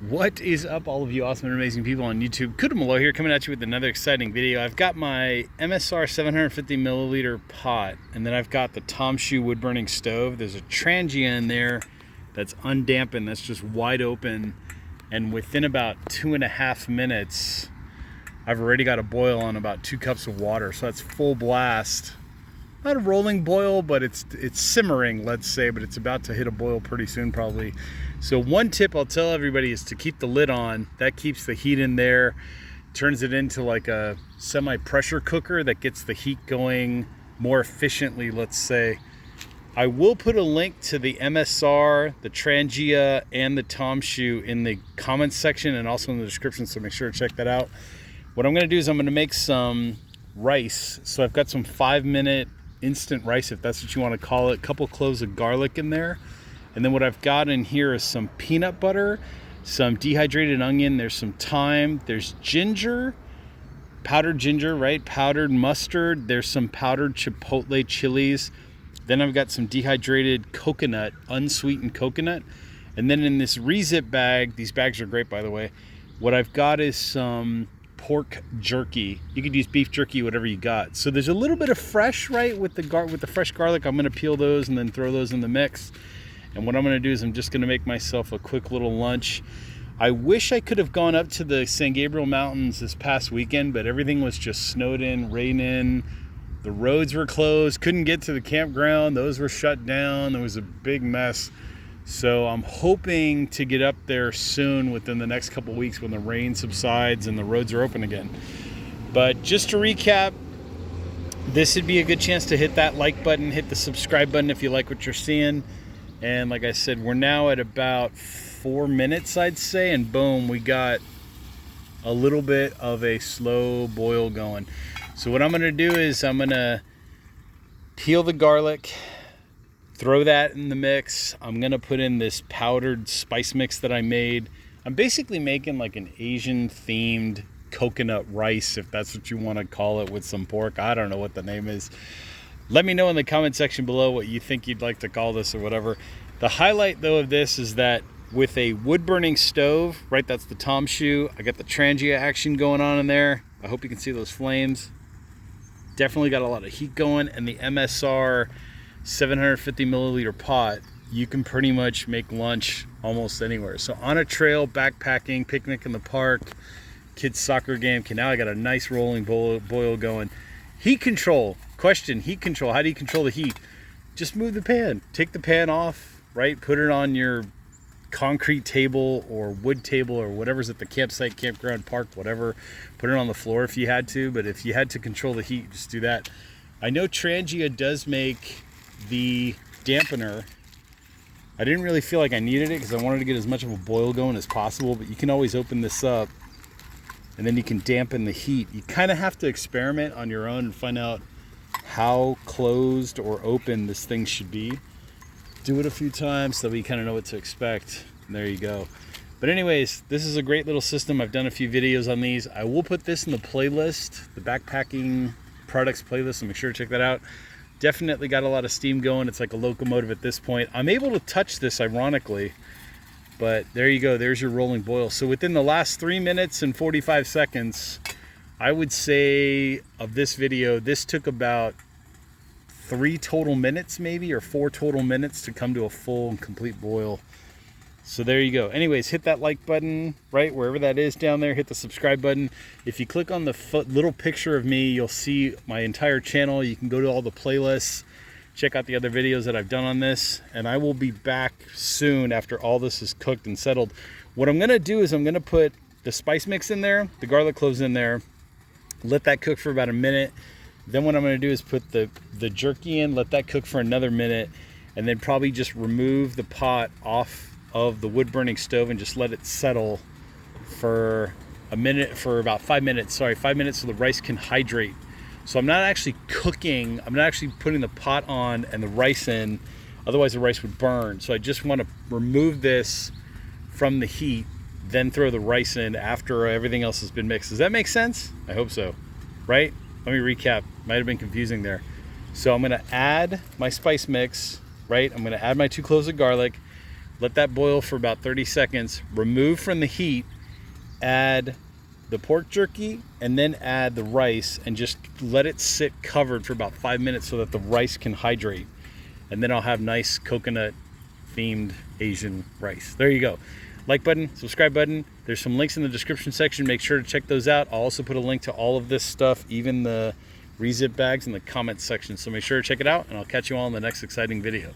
What is up, all of you awesome and amazing people on YouTube? Cutlery here, coming at you with another exciting video. I've got my MSR 750 milliliter pot, and then I've got the TomShoo wood burning stove. There's a Trangia in there that's undampened, that's just wide open, and within about 2.5 minutes, I've already got a boil on about 2 cups of water. So that's full blast. Not a rolling boil, but it's simmering, let's say, but it's about to hit a boil pretty soon probably. So one tip I'll tell everybody is to keep the lid on. That keeps the heat in there, turns it into like a semi-pressure cooker that gets the heat going more efficiently, let's say. I will put a link to the MSR, the Trangia, and the TomShoo in the comments section and also in the description, so make sure to check that out. What I'm gonna do is I'm gonna make some rice. So I've got some 5-minute instant rice, if that's what you want to call it, a couple cloves of garlic in there. And then what I've got in here is some peanut butter, some dehydrated onion, there's some thyme, there's ginger, powdered ginger, right? Powdered mustard, there's some powdered chipotle chilies. Then I've got some dehydrated coconut, unsweetened coconut. And then in this ReZip bag, these bags are great by the way, what I've got is some pork jerky. You could use beef jerky, whatever you got. So there's a little bit of fresh, right, with the fresh garlic. I'm gonna peel those and then throw those in the mix. And what I'm gonna do is I'm just gonna make myself a quick little lunch. I wish I could have gone up to the San Gabriel Mountains this past weekend, but everything was just snowed in, rain in. The roads were closed, couldn't get to the campground. Those were shut down. There was a big mess. So I'm hoping to get up there soon within the next couple weeks when the rain subsides and the roads are open again. But just to recap, this would be a good chance to hit that like button, hit the subscribe button if you like what you're seeing. And like I said, we're now at about 4 minutes, I'd say, and boom, we got a little bit of a slow boil going. So what I'm gonna do is I'm gonna peel the garlic, throw that in the mix. I'm gonna put in this powdered spice mix that I made. I'm basically making like an Asian themed coconut rice, if that's what you wanna call it, with some pork. I don't know what the name is. Let me know in the comment section below what you think you'd like to call this or whatever. The highlight though of this is that with a wood burning stove, right, that's the TomShoo. I got the Trangia action going on in there. I hope you can see those flames. Definitely got a lot of heat going, and the MSR 750 milliliter pot, you can pretty much make lunch almost anywhere. So on a trail, backpacking, picnic in the park, kids soccer game. Okay, now I got a nice rolling boil going. Heat control, question, heat control. How do you control the heat? Just move the pan, take the pan off, right? Put it on your concrete table or wood table or whatever's at the campsite, campground, park, whatever. Put it on the floor if you had to, but if you had to control the heat, just do that. I know Trangia does make the dampener. I didn't really feel like I needed it because I wanted to get as much of a boil going as possible, but you can always open this up and then you can dampen the heat. You kind of have to experiment on your own and find out how closed or open this thing should be. Do it a few times so that we kind of know what to expect. And there you go. But anyways, this is a great little system. I've done a few videos on these. I will put this in the playlist, the backpacking products playlist, so make sure to check that out. Definitely got a lot of steam going. It's like a locomotive at this point. I'm able to touch this ironically, but there you go. There's your rolling boil. So within the last 3 minutes and 45 seconds, I would say of this video, this took about 3 total minutes maybe, or 4 total minutes to come to a full and complete boil. So there you go. Anyways, hit that like button, right, wherever that is down there. Hit the subscribe button. If you click on the little picture of me, you'll see my entire channel. You can go to all the playlists, check out the other videos that I've done on this, and I will be back soon after all this is cooked and settled. What I'm gonna do is I'm gonna put the spice mix in there, the garlic cloves in there, let that cook for about a minute. Then what I'm gonna do is put the jerky in, let that cook for another minute, and then probably just remove the pot off of the wood burning stove and just let it settle for a minute, for about 5 minutes, sorry, 5 minutes, so the rice can hydrate. So I'm not actually cooking, I'm not actually putting the pot on and the rice in, otherwise the rice would burn. So I just want to remove this from the heat, then throw the rice in after everything else has been mixed. Does that make sense? I hope so, right? Let me recap, might have been confusing there. So I'm gonna add my spice mix, right? I'm gonna add my 2 cloves of garlic. let that boil for about 30 seconds, remove from the heat, add the pork jerky, and then add the rice, and just let it sit covered for about 5 minutes so that the rice can hydrate. And then I'll have nice coconut themed Asian rice. There you go. Like button, subscribe button. There's some links in the description section. Make sure to check those out. I'll also put a link to all of this stuff, even the ReZip bags, in the comments section. So make sure to check it out, and I'll catch you all in the next exciting video.